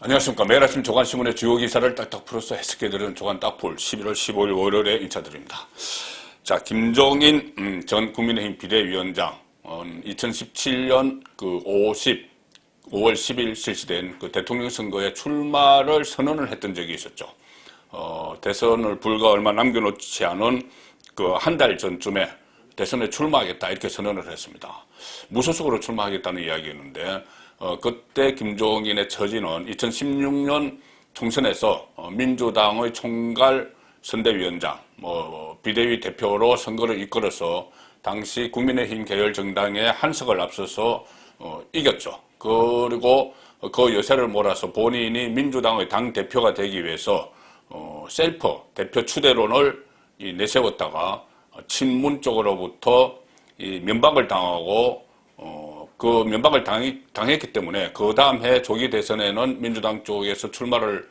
안녕하십니까. 매일 아침 조간신문의 주요 기사를 딱딱 풀어서 해석해드리는 조간 딱풀 11월 15일 월요일에 인사드립니다. 자, 김종인 전 국민의힘 비대위원장 2017년 5월 10일 실시된 대통령 선거에 출마를 선언을 했던 적이 있었죠. 대선을 불과 얼마 남겨놓지 않은 한 달 전쯤에 대선에 출마하겠다 이렇게 선언을 했습니다. 무소속으로 출마하겠다는 이야기였는데 그때 김종인의 처지는 2016년 총선에서 민주당의 총괄 선대위원장, 비대위 대표로 선거를 이끌어서 당시 국민의힘 계열 정당의 한석을 앞서서 이겼죠. 그리고 그 여세를 몰아서 본인이 민주당의 당 대표가 되기 위해서 셀프 대표 추대론을 내세웠다가 친문 쪽으로부터 면박을 당하고 그 면박을 당했기 때문에 그 다음 해 조기 대선에는 민주당 쪽에서 출마를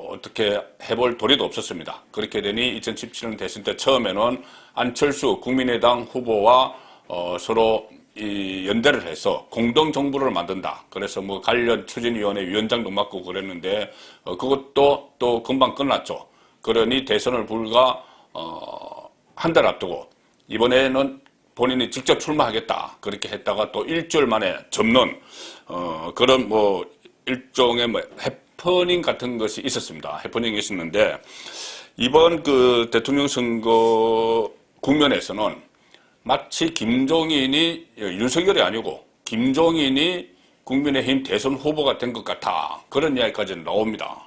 어떻게 해볼 도리도 없었습니다. 그렇게 되니 2017년 대선 때 처음에는 안철수 국민의당 후보와 서로 연대를 해서 공동정부를 만든다. 그래서 관련 추진위원회 위원장도 맡고 그랬는데 그것도 또 금방 끝났죠. 그러니 대선을 불과 한 달 앞두고 이번에는 본인이 직접 출마하겠다 그렇게 했다가 또 일주일 만에 접는 그런 일종의 해퍼닝 같은 것이 있었습니다. 해퍼닝이 있었는데 이번 대통령 선거 국면에서는 마치 김종인이 윤석열이 아니고 김종인이 국민의힘 대선 후보가 된 것 같아 그런 이야기까지 나옵니다.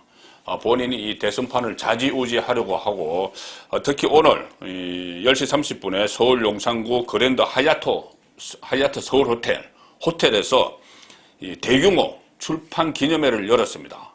본인이 이 대선판을 좌지우지하려고 하고 특히 오늘 10시 30분에 서울 용산구 그랜드 하얏트 서울 호텔에서 대규모 출판 기념회를 열었습니다.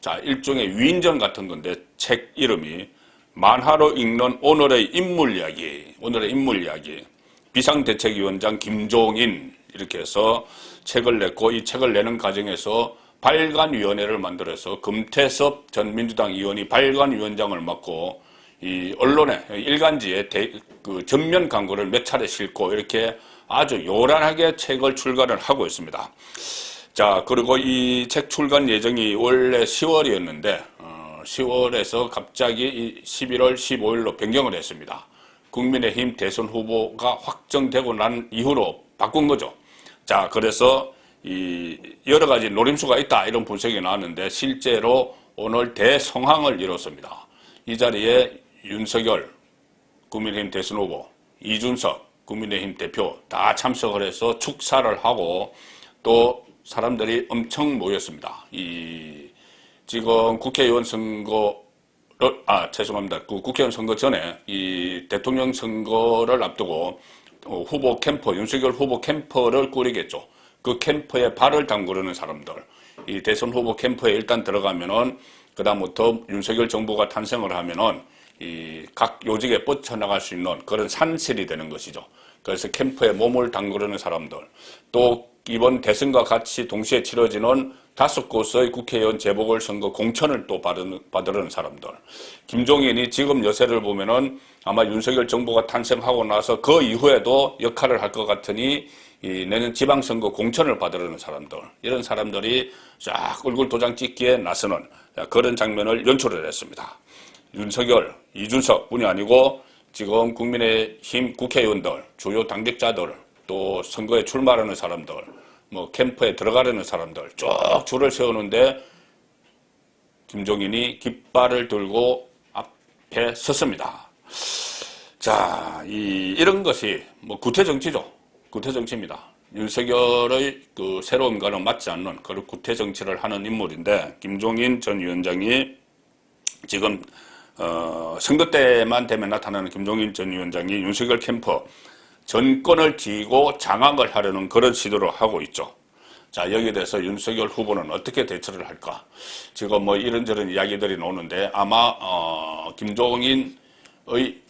자, 일종의 위인전 같은 건데 책 이름이 만화로 읽는 오늘의 인물 이야기 비상대책위원장 김종인 이렇게 해서 책을 냈고 이 책을 내는 과정에서 발간위원회를 만들어서 금태섭 전 민주당 의원이 발간위원장을 맡고 이 언론에 일간지에 전면 광고를 몇 차례 싣고 이렇게 아주 요란하게 책을 출간을 하고 있습니다. 자, 그리고 이 책 출간 예정이 원래 10월이었는데 10월에서 갑자기 11월 15일로 변경을 했습니다. 국민의힘 대선 후보가 확정되고 난 이후로 바꾼 거죠. 자, 그래서 여러 가지 노림수가 있다 이런 분석이 나왔는데 실제로 오늘 대성황을 이뤘습니다. 이 자리에 윤석열 국민의힘 대선 후보, 이준석 국민의힘 대표 다 참석을 해서 축사를 하고 또 사람들이 엄청 모였습니다. 지금 국회의원 선거를 죄송합니다. 국회의원 선거 전에 이 대통령 선거를 앞두고 후보 캠프, 윤석열 후보 캠프를 꾸리겠죠. 그 캠프에 발을 담그려는 사람들, 이 대선 후보 캠프에 일단 들어가면은 그다음부터 윤석열 정부가 탄생을 하면은 이 각 요직에 뻗쳐나갈 수 있는 그런 산실이 되는 것이죠. 그래서 캠프에 몸을 담그려는 사람들, 또 이번 대선과 같이 동시에 치러지는 5곳의 국회의원 재보궐선거 공천을 또 받으려는 사람들, 김종인이 지금 여세를 보면은 아마 윤석열 정부가 탄생하고 나서 그 이후에도 역할을 할 것 같으니 내년 지방선거 공천을 받으려는 사람들, 이런 사람들이 쫙 얼굴 도장 찍기에 나서는 그런 장면을 연출을 했습니다. 윤석열, 이준석 뿐이 아니고 지금 국민의힘 국회의원들, 주요 당직자들, 또 선거에 출마하는 사람들, 캠프에 들어가려는 사람들 쭉 줄을 세우는데 김종인이 깃발을 들고 앞에 섰습니다. 자, 이런 것이 구태정치죠. 구태정치입니다. 윤석열의 새로움과는 맞지 않는 그런 구태정치를 하는 인물인데 김종인 전 위원장이 지금 선거 때만 되면 나타나는 김종인 전 위원장이 윤석열 캠프 전권을 쥐고 장악을 하려는 그런 시도를 하고 있죠. 자, 여기에 대해서 윤석열 후보는 어떻게 대처를 할까? 지금 이런저런 이야기들이 나오는데 아마 김종인의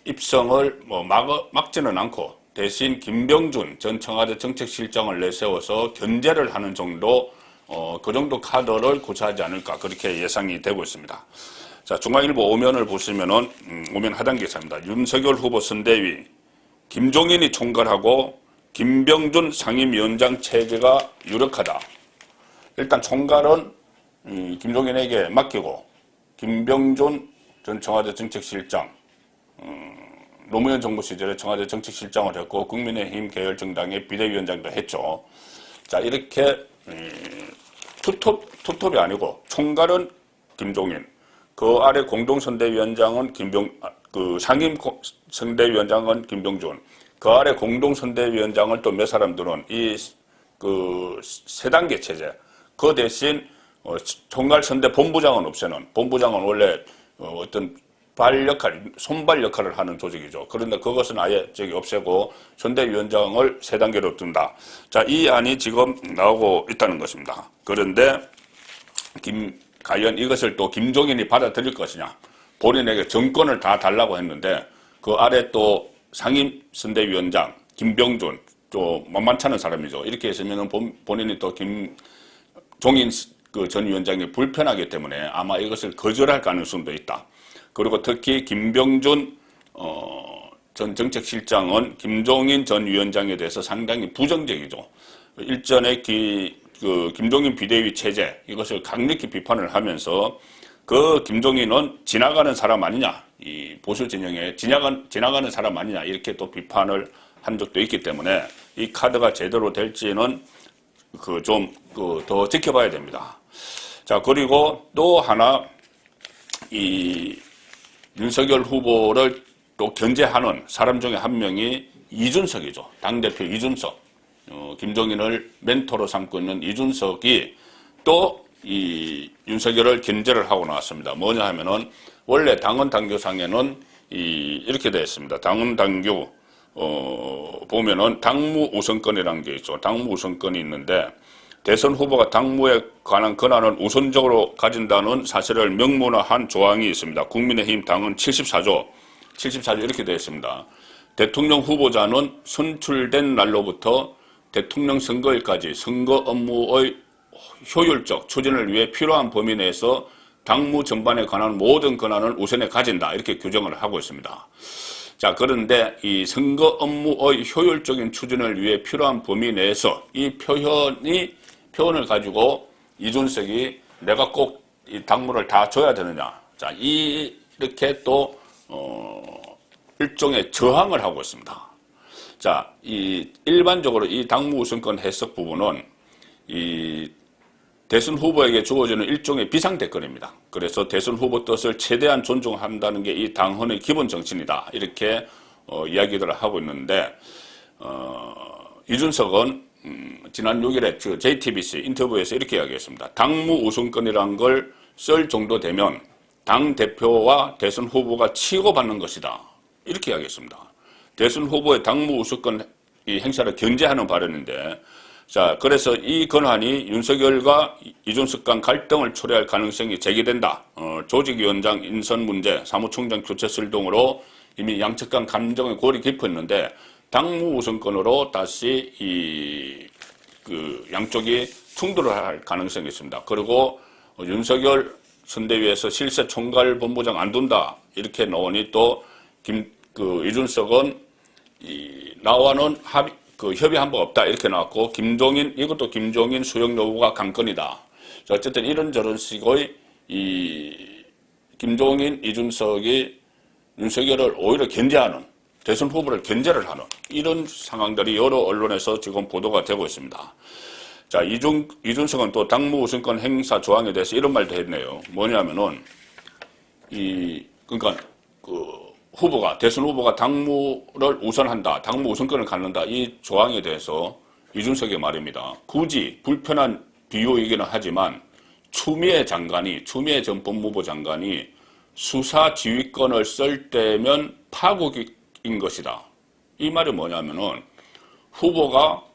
입성을 막지는 않고 대신 김병준 전 청와대 정책실장을 내세워서 견제를 하는 정도, 그 정도 카드를 구사하지 않을까 그렇게 예상이 되고 있습니다. 자, 중앙일보 오면을 보시면은 오면 하단 기사입니다. 윤석열 후보 선대위 김종인이 총괄하고 김병준 상임위원장 체제가 유력하다. 일단 총괄은 김종인에게 맡기고 김병준 전 청와대 정책실장, 노무현 정부 시절에 청와대 정책실장을 했고 국민의힘 계열정당의 비대위원장도 했죠. 자, 이렇게 투톱이 아니고 총괄은 김종인, 그 아래 공동선대위원장은 상임 선대위원장은 김병준, 그 아래 공동선대위원장을 또 몇 사람들은 세 단계 체제, 그 대신 총괄선대 본부장은 없애는, 본부장은 원래 어떤 손발 역할을 하는 조직이죠. 그런데 그것은 아예 없애고 선대위원장을 세 단계로 둔다. 자, 이 안이 지금 나오고 있다는 것입니다. 그런데 과연 이것을 또 김종인이 받아들일 것이냐. 본인에게 정권을 다 달라고 했는데 그 아래 또 상임 선대위원장 김병준, 또 만만치 않은 사람이죠. 이렇게 했으면 본인이 또 김종인 전 위원장이 불편하기 때문에 아마 이것을 거절할 가능성도 있다. 그리고 특히 김병준 전 정책실장은 김종인 전 위원장에 대해서 상당히 부정적이죠. 일전에 김종인 비대위 체제, 이것을 강력히 비판을 하면서 그 김종인은 지나가는 사람 아니냐, 이 보수 진영에 지나가는 사람 아니냐, 이렇게 또 비판을 한 적도 있기 때문에 이 카드가 제대로 될지는 더 지켜봐야 됩니다. 자, 그리고 또 하나, 윤석열 후보를 또 견제하는 사람 중에 한 명이 이준석이죠. 당대표 이준석. 김종인을 멘토로 삼고 있는 이준석이 또 윤석열을 견제를 하고 나왔습니다. 뭐냐 하면은, 원래 당헌 당규상에는 이렇게 되어 있습니다. 당헌 당규, 보면은 당무 우선권이라는 게 있죠. 당무 우선권이 있는데, 대선 후보가 당무에 관한 권한을 우선적으로 가진다는 사실을 명문화한 조항이 있습니다. 국민의힘 당헌 74조 이렇게 되어 있습니다. 대통령 후보자는 선출된 날로부터 대통령 선거일까지 선거 업무의 효율적 추진을 위해 필요한 범위 내에서 당무 전반에 관한 모든 권한을 우선에 가진다. 이렇게 규정을 하고 있습니다. 자, 그런데 이 선거 업무의 효율적인 추진을 위해 필요한 범위 내에서 이 표현을 가지고 이준석이 내가 꼭 이 당무를 다 줘야 되느냐. 자, 이렇게 또, 일종의 저항을 하고 있습니다. 자, 일반적으로 이 당무 우선권 해석 부분은 대선 후보에게 주어지는 일종의 비상대권입니다. 그래서 대선 후보 뜻을 최대한 존중한다는 게 이 당헌의 기본 정신이다. 이렇게 이야기들을 하고 있는데, 이준석은 지난 6일에 JTBC 인터뷰에서 이렇게 이야기했습니다. 당무 우선권이란 걸 쓸 정도 되면 당대표와 대선 후보가 치고받는 것이다. 이렇게 이야기했습니다. 대선 후보의 당무 우선권 행사를 견제하는 발언인데, 자, 그래서 이 권한이 윤석열과 이준석 간 갈등을 초래할 가능성이 제기된다. 조직위원장 인선 문제, 사무총장 교체 설동으로 이미 양측 간 감정의 골이 깊었는데, 당무 우선권으로 다시 양쪽이 충돌을 할 가능성이 있습니다. 그리고 윤석열 선대위에서 실세 총괄본부장 안 둔다. 이렇게 나오니 또 이준석은 나와는 협의한 바 없다. 이렇게 나왔고, 이것도 김종인 수용 여부가 관건이다. 어쨌든 이런저런 식의 김종인, 이준석이 윤석열을 오히려 견제하는, 대선 후보를 견제를 하는 이런 상황들이 여러 언론에서 지금 보도가 되고 있습니다. 자, 이준석은 또 당무 우선권 행사 조항에 대해서 이런 말도 했네요. 뭐냐면은, 대선 후보가 당무를 우선한다, 당무 우선권을 갖는다, 이 조항에 대해서 이준석의 말입니다. 굳이 불편한 비유이기는 하지만, 추미애 전 법무부 장관이 수사 지휘권을 쓸 때면 파국인 것이다. 이 말이 뭐냐면은, 후보가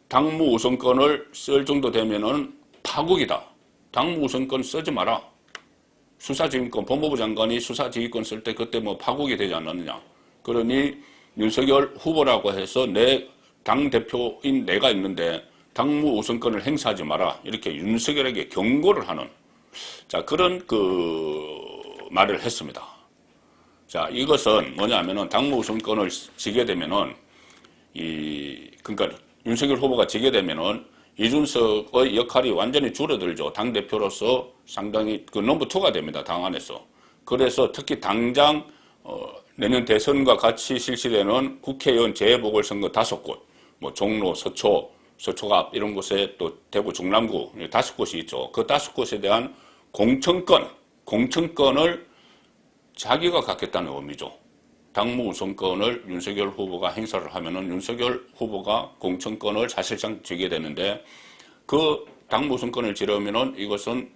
당무 우선권을 쓸 정도 되면은 파국이다. 당무 우선권 쓰지 마라. 수사지휘권, 법무부 장관이 수사지휘권 쓸 때 그때 파국이 되지 않았느냐. 그러니 윤석열 후보라고 해서 내 당대표인 내가 있는데 당무 우선권을 행사하지 마라. 이렇게 윤석열에게 경고를 하는, 자, 그런 말을 했습니다. 자, 이것은 뭐냐면은 당무 우선권을 지게 되면은, 그러니까 윤석열 후보가 지게 되면은 이준석의 역할이 완전히 줄어들죠. 당대표로서 상당히 그 넘버2가 됩니다. 당 안에서. 그래서 특히 당장 내년 대선과 같이 실시되는 국회의원 재보궐선거 5곳, 뭐 종로, 서초, 서초갑 이런 곳에 또 대구 중남구 5곳이 있죠. 그 5곳에 대한 공천권을 자기가 갖겠다는 의미죠. 당무 우선권을 윤석열 후보가 행사를 하면은 윤석열 후보가 공천권을 사실상 쥐게 되는데 그 당무 우선권을 지르면은 이것은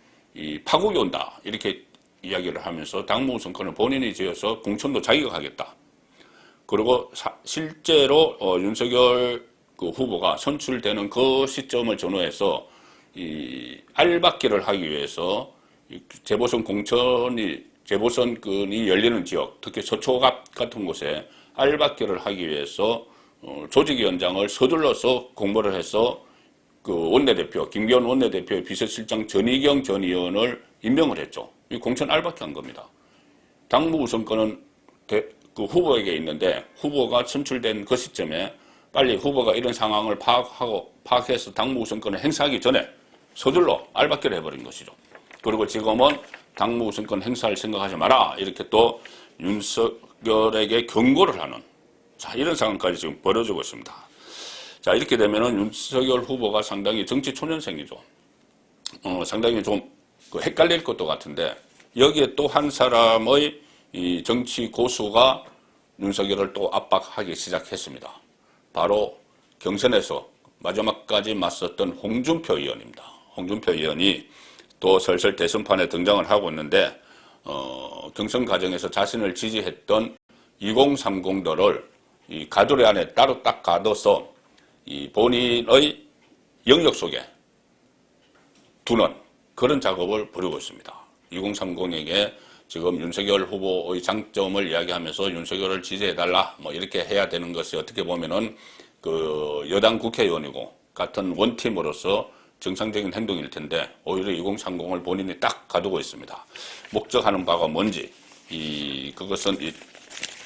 파국이 온다. 이렇게 이야기를 하면서 당무 우선권을 본인이 지어서 공천도 자기가 하겠다. 그리고 실제로 윤석열 그 후보가 선출되는 그 시점을 전후해서 이 알박기를 하기 위해서 재보선권이 열리는 지역, 특히 서초갑 같은 곳에 알박기를 하기 위해서 조직위원장을 서둘러서 공모를 해서 그 원내대표, 김기현 원내대표의 비서실장 전희경 전 의원을 임명을 했죠. 이 공천 알박기 한 겁니다. 당무 우선권은 그 후보에게 있는데 후보가 선출된 그 시점에 빨리 후보가 이런 상황을 파악해서 당무 우선권을 행사하기 전에 서둘러 알박기를 해버린 것이죠. 그리고 지금은 당무 우선권 행사할 생각하지 마라. 이렇게 또 윤석열에게 경고를 하는 이런 상황까지 지금 벌어지고 있습니다. 자, 이렇게 되면은 윤석열 후보가 상당히 정치 초년생이죠. 상당히 좀 헷갈릴 것도 같은데 여기에 또 한 사람의 이 정치 고수가 윤석열을 또 압박하기 시작했습니다. 바로 경선에서 마지막까지 맞섰던 홍준표 의원입니다. 홍준표 의원이 또 슬슬 대선판에 등장을 하고 있는데 경선 과정에서 자신을 지지했던 2030들을 이 가두리 안에 따로 딱 가둬서 이 본인의 영역 속에 두는 그런 작업을 벌이고 있습니다. 2030에게 지금 윤석열 후보의 장점을 이야기하면서 윤석열을 지지해달라 뭐 이렇게 해야 되는 것이 어떻게 보면은 그 여당 국회의원이고 같은 원팀으로서 정상적인 행동일 텐데 오히려 2030을 본인이 딱 가두고 있습니다. 목적하는 바가 뭔지 그것은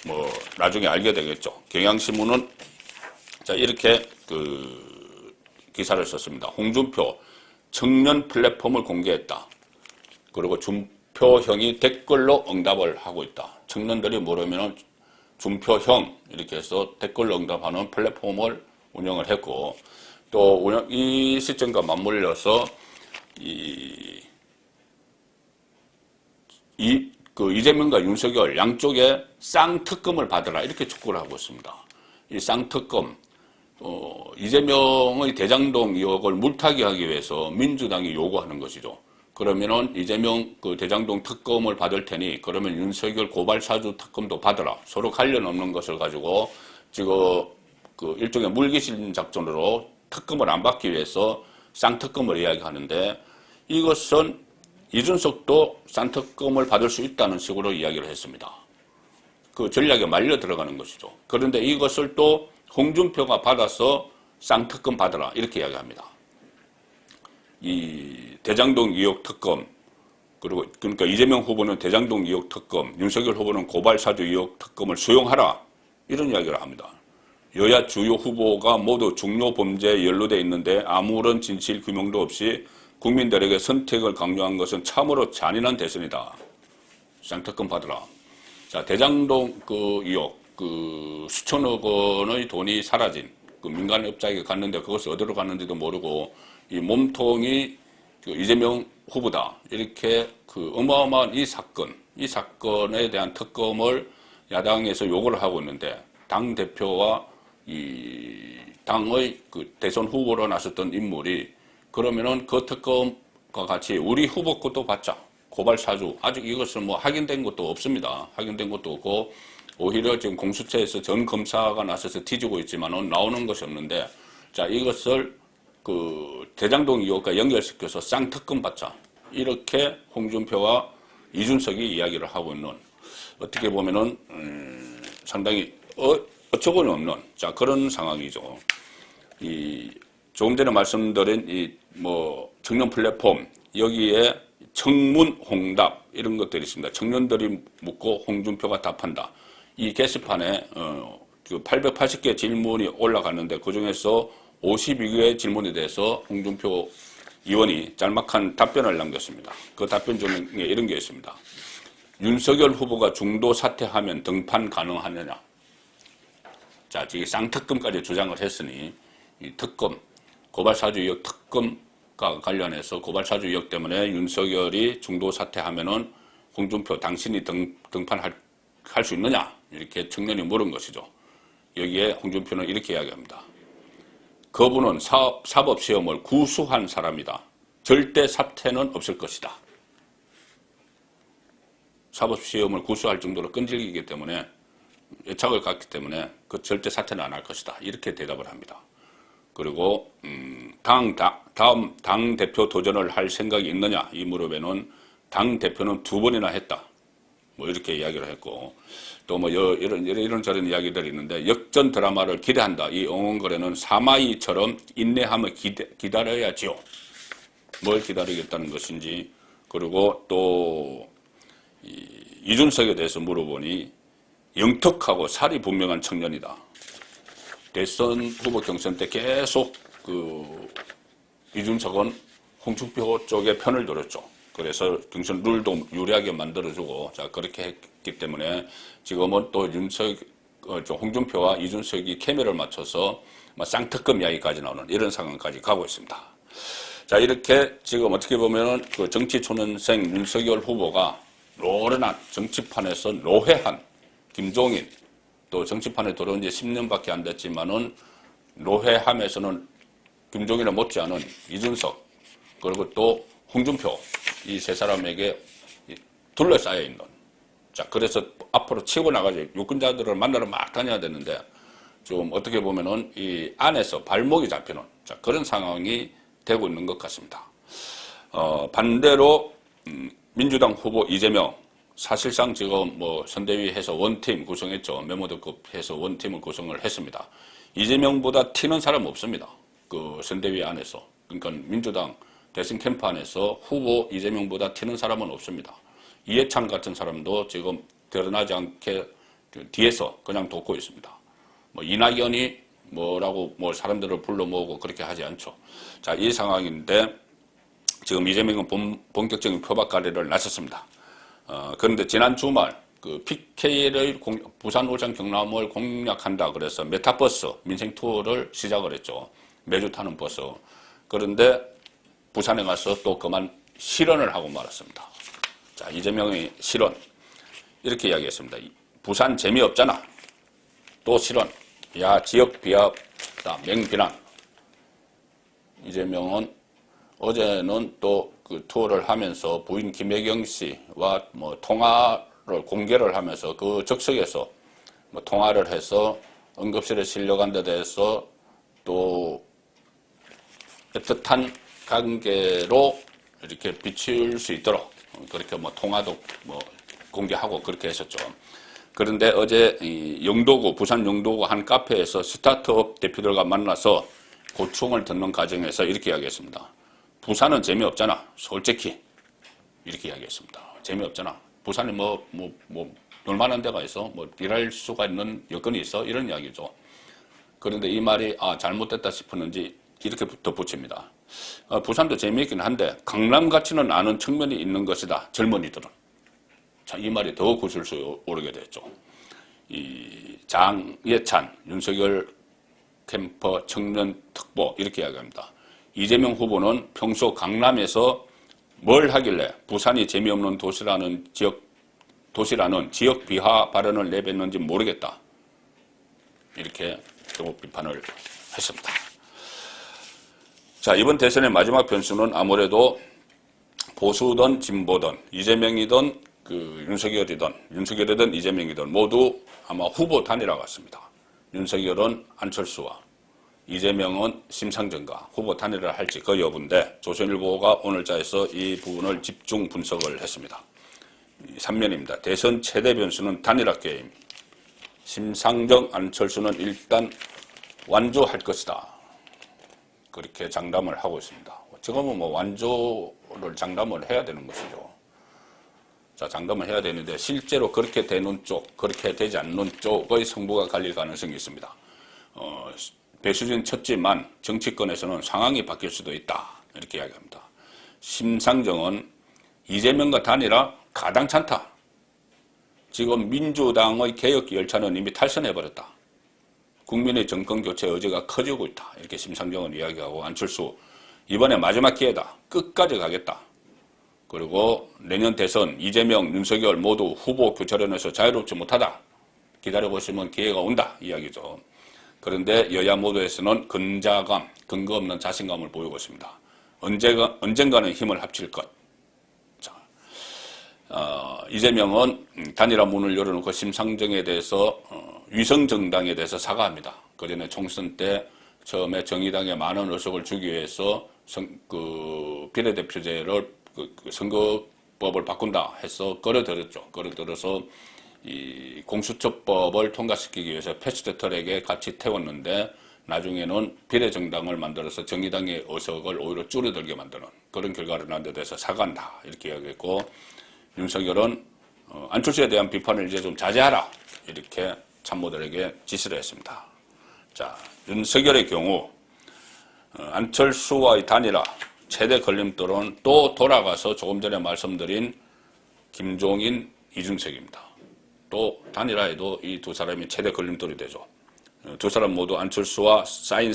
뭐 나중에 알게 되겠죠. 경향신문은 자 이렇게 그 기사를 썼습니다. 홍준표 청년 플랫폼을 공개했다. 그리고 준표형이 댓글로 응답을 하고 있다. 청년들이 모르면 준표형 이렇게 해서 댓글로 응답하는 플랫폼을 운영을 했고 또 이 시점과 맞물려서 이재명과 윤석열 양쪽에 쌍특검을 받으라 이렇게 촉구를 하고 있습니다. 이 쌍특검 이재명의 대장동 의혹을 물타기 하기 위해서 민주당이 요구하는 것이죠. 그러면은 이재명 그 대장동 특검을 받을 테니 그러면 윤석열 고발사주 특검도 받으라. 서로 관련 없는 것을 가지고 지금 그 일종의 물귀신 작전으로 특검을 안 받기 위해서 쌍특검을 이야기하는데 이것은 이준석도 쌍특검을 받을 수 있다는 식으로 이야기를 했습니다. 그 전략에 말려 들어가는 것이죠. 그런데 이것을 또 홍준표가 받아서 쌍특검 받으라 이렇게 이야기합니다. 이 대장동 의혹 특검 그러니까 이재명 후보는 대장동 의혹 특검, 윤석열 후보는 고발사주 의혹 특검을 수용하라 이런 이야기를 합니다. 여야 주요 후보가 모두 중요 범죄에 연루돼 있는데 아무런 진실 규명도 없이 국민들에게 선택을 강요한 것은 참으로 잔인한 대선이다. 쌍특검 받으라. 자, 대장동 그 의혹, 그 수천억 원의 돈이 사라진 그 민간업자에게 갔는데 그것을 어디로 갔는지도 모르고 이 몸통이 그 이재명 후보다. 이렇게 그 어마어마한 이 사건에 대한 특검을 야당에서 요구를 하고 있는데 당대표와 이 당의 그 대선 후보로 나섰던 인물이 그러면은 그 특검과 같이 우리 후보 것도 받자. 고발 사주. 아직 이것을 뭐 확인된 것도 없습니다. 확인된 것도 없고 오히려 지금 공수처에서 전 검사가 나서서 뒤지고 있지만은 나오는 것이 없는데 자, 이것을 그 대장동 의혹과 연결시켜서 쌍특검 받자. 이렇게 홍준표와 이준석이 이야기를 하고 있는 어떻게 보면은 상당히 어처구니 없는 자 그런 상황이죠. 조금 전에 말씀드린 청년 플랫폼 여기에 청문 홍답 이런 것들이 있습니다. 청년들이 묻고 홍준표가 답한다. 이 게시판에 880개 질문이 올라갔는데 그 중에서 52개의 질문에 대해서 홍준표 의원이 짤막한 답변을 남겼습니다. 그 답변 중에 이런 게 있습니다. 윤석열 후보가 중도 사퇴하면 등판 가능하느냐. 자, 지금 쌍특검까지 주장을 했으니 이 특검, 고발사주 의혹 특검과 관련해서 고발사주 의혹 때문에 윤석열이 중도 사퇴하면은 홍준표 당신이 등판할 수 있느냐. 이렇게 청년이 물은 것이죠. 여기에 홍준표는 이렇게 이야기합니다. 그분은 사법시험을 구수한 사람이다. 절대 사퇴는 없을 것이다. 사법시험을 구수할 정도로 끈질기기 때문에 애착을 갖기 때문에 그 절대 사퇴는 안 할 것이다. 이렇게 대답을 합니다. 그리고 다음 당대표 도전을 할 생각이 있느냐 이 무렵에는 당대표는 2번이나 했다. 뭐 이렇게 이야기를 했고 또 뭐 이런 저런 이야기들이 있는데 역전 드라마를 기대한다. 이 엉엉거리는 사마이처럼 인내하며 기다려야지요. 뭘 기다리겠다는 것인지. 그리고 또 이준석에 대해서 물어보니 영특하고 살이 분명한 청년이다. 대선 후보 경선 때 계속 이준석은 홍준표 쪽에 편을 들었죠. 그래서 경선 룰도 유리하게 만들어주고, 자, 그렇게 했기 때문에 지금은 또 홍준표와 이준석이 케미를 맞춰서 쌍특검 이야기까지 나오는 이런 상황까지 가고 있습니다. 자, 이렇게 지금 어떻게 보면은 그 정치초년생 윤석열 후보가 노련한 정치판에서 노회한 김종인, 또 정치판에 들어온 지 10년밖에 안 됐지만은 노회함에서는 김종인을 못지않은 이준석, 그리고 또 홍준표, 이 세 사람에게 둘러싸여 있는. 자, 그래서 앞으로 치고 나가지 유권자들을 만나러 막 다녀야 되는데, 좀 어떻게 보면은 이 안에서 발목이 잡히는, 자, 그런 상황이 되고 있는 것 같습니다. 반대로, 민주당 후보 이재명, 사실상 지금 뭐 선대위 해서 원팀 구성했죠. 메모드급 해서 원팀을 구성을 했습니다. 이재명보다 튀는 사람 없습니다. 그 선대위 안에서. 그러니까 민주당 대선 캠프 안에서 후보 이재명보다 튀는 사람은 없습니다. 이해찬 같은 사람도 지금 드러나지 않게 뒤에서 그냥 돕고 있습니다. 뭐 이낙연이 뭐라고 뭐 사람들을 불러 모으고 그렇게 하지 않죠. 자, 이 상황인데 지금 이재명은 본격적인 표박거리를 나섰습니다. 그런데 지난 주말 그 PK를 부산, 울산, 경남을 공략한다 그래서 메타버스 민생 투어를 시작을 했죠. 매주 타는 버스. 그런데 부산에 가서 또 그만 실언을 하고 말았습니다. 자, 이재명의 실언. 이렇게 이야기했습니다. 부산 재미없잖아. 또 실언. 야, 지역 비하다. 맹비난. 이재명은 어제는 또 그 투어를 하면서 부인 김혜경 씨와 뭐 통화를 공개를 하면서 그 적석에서 뭐 통화를 해서 응급실에 실려간 데 대해서 또 애틋한 관계로 이렇게 비출 수 있도록 그렇게 뭐 통화도 뭐 공개하고 그렇게 했었죠. 그런데 어제 이 영도구, 부산 영도구 한 카페에서 스타트업 대표들과 만나서 고충을 듣는 과정에서 이렇게 이야기했습니다. 부산은 재미없잖아. 솔직히. 이렇게 이야기했습니다. 재미없잖아. 부산에 놀만한 데가 있어. 뭐 일할 수가 있는 여건이 있어. 이런 이야기죠. 그런데 이 말이 잘못됐다 싶었는지 이렇게 덧붙입니다. 부산도 재미있긴 한데 강남 같지는 않은 측면이 있는 것이다. 젊은이들은. 자, 이 말이 더 구슬수 오르게 됐죠. 이 장예찬, 윤석열 캠퍼 청년 특보 이렇게 이야기합니다. 이재명 후보는 평소 강남에서 뭘 하길래 부산이 재미없는 도시라는 지역 비하 발언을 내뱉는지 모르겠다. 이렇게 또 비판을 했습니다. 자, 이번 대선의 마지막 변수는 아무래도 보수든 진보든 이재명이든 윤석열이든 이재명이든 모두 아마 후보 단일화 같습니다. 윤석열은 안철수와 이재명은 심상정과 후보 단일화를 할지 그 여부인데 조선일보가 오늘자에서 이 부분을 집중 분석을 했습니다. 3면입니다. 대선 최대 변수는 단일화 게임. 심상정, 안철수는 일단 완주할 것이다. 그렇게 장담을 하고 있습니다. 지금은 뭐 완주를 장담을 해야 되는 것이죠. 자, 장담을 해야 되는데 실제로 그렇게 되는 쪽, 그렇게 되지 않는 쪽의 승부가 갈릴 가능성이 있습니다. 배수진 쳤지만 정치권에서는 상황이 바뀔 수도 있다. 이렇게 이야기합니다. 심상정은 이재명과 단일화 가당찮다. 지금 민주당의 개혁 열차는 이미 탈선해버렸다. 국민의 정권교체 의지가 커지고 있다. 이렇게 심상정은 이야기하고, 안철수 이번에 마지막 기회다. 끝까지 가겠다. 그리고 내년 대선 이재명, 윤석열 모두 후보 교체론에서 자유롭지 못하다. 기다려보시면 기회가 온다. 이야기죠. 그런데 여야 모두에서는 근자감, 근거 없는 자신감을 보이고 있습니다. 언젠가는 힘을 합칠 것. 자, 이재명은 단일화 문을 열어놓고 심상정에 대해서 위성정당에 대해서 사과합니다. 그전에 총선 때 처음에 정의당에 많은 의석을 주기 위해서 비례대표제를 선거법을 바꾼다 해서 끌어들였죠. 끌어들여서 이 공수처법을 통과시키기 위해서 패스트트랙에 같이 태웠는데 나중에는 비례정당을 만들어서 정의당의 의석을 오히려 줄어들게 만드는 그런 결과를 난 데 대해서 사과한다. 이렇게 이야기했고, 윤석열은 안철수에 대한 비판을 이제 좀 자제하라. 이렇게 참모들에게 지시를 했습니다. 자, 윤석열의 경우 안철수와의 단일화 최대 걸림돌은 또 돌아가서 조금 전에 말씀드린 김종인, 이준석입니다. 또 단일화에도 이 두 사람이 최대 걸림돌이 되죠. 두 사람 모두 안철수와 쌓인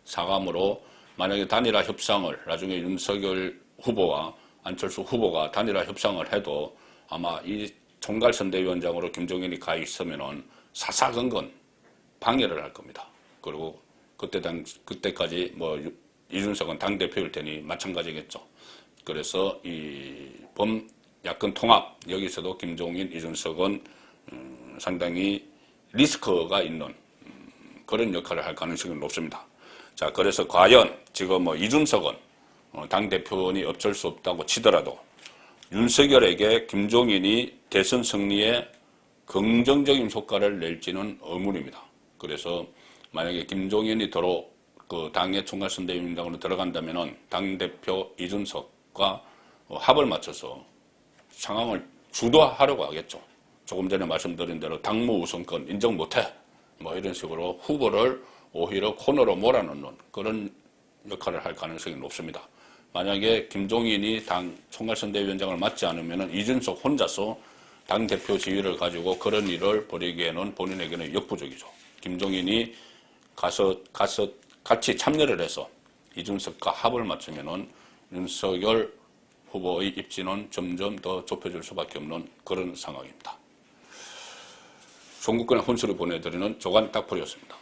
사감으로 만약에 단일화 협상을 나중에 윤석열 후보와 안철수 후보가 단일화 협상을 해도 아마 이 총괄선대위원장으로 김종인이 가 있으면은 사사건건 방해를 할 겁니다. 그리고 그때까지 뭐 이준석은 당대표일 테니 마찬가지겠죠. 그래서 이 범야권 통합, 여기서도 김종인, 이준석은 상당히 리스크가 있는 그런 역할을 할 가능성이 높습니다. 자, 그래서 과연 지금 뭐 이준석은 당대표니 어쩔 수 없다고 치더라도 윤석열에게 김종인이 대선 승리에 긍정적인 효과를 낼지는 의문입니다. 그래서 만약에 김종인이 그 당의 총괄선대위원장으로 들어간다면은 당대표 이준석과 합을 맞춰서 상황을 주도하려고 하겠죠. 조금 전에 말씀드린 대로 당무 우선권 인정 못해. 뭐 이런 식으로 후보를 오히려 코너로 몰아넣는 그런 역할을 할 가능성이 높습니다. 만약에 김종인이 당 총괄선대위원장을 맡지 않으면 이준석 혼자서 당대표 지위를 가지고 그런 일을 벌이기에는 본인에게는 역부족이죠. 김종인이 가서 같이 참여를 해서 이준석과 합을 맞추면은 윤석열 후보의 입지는 점점 더 좁혀질 수밖에 없는 그런 상황입니다. 종국권의 혼수를 보내드리는 조간 딱풀이었습니다.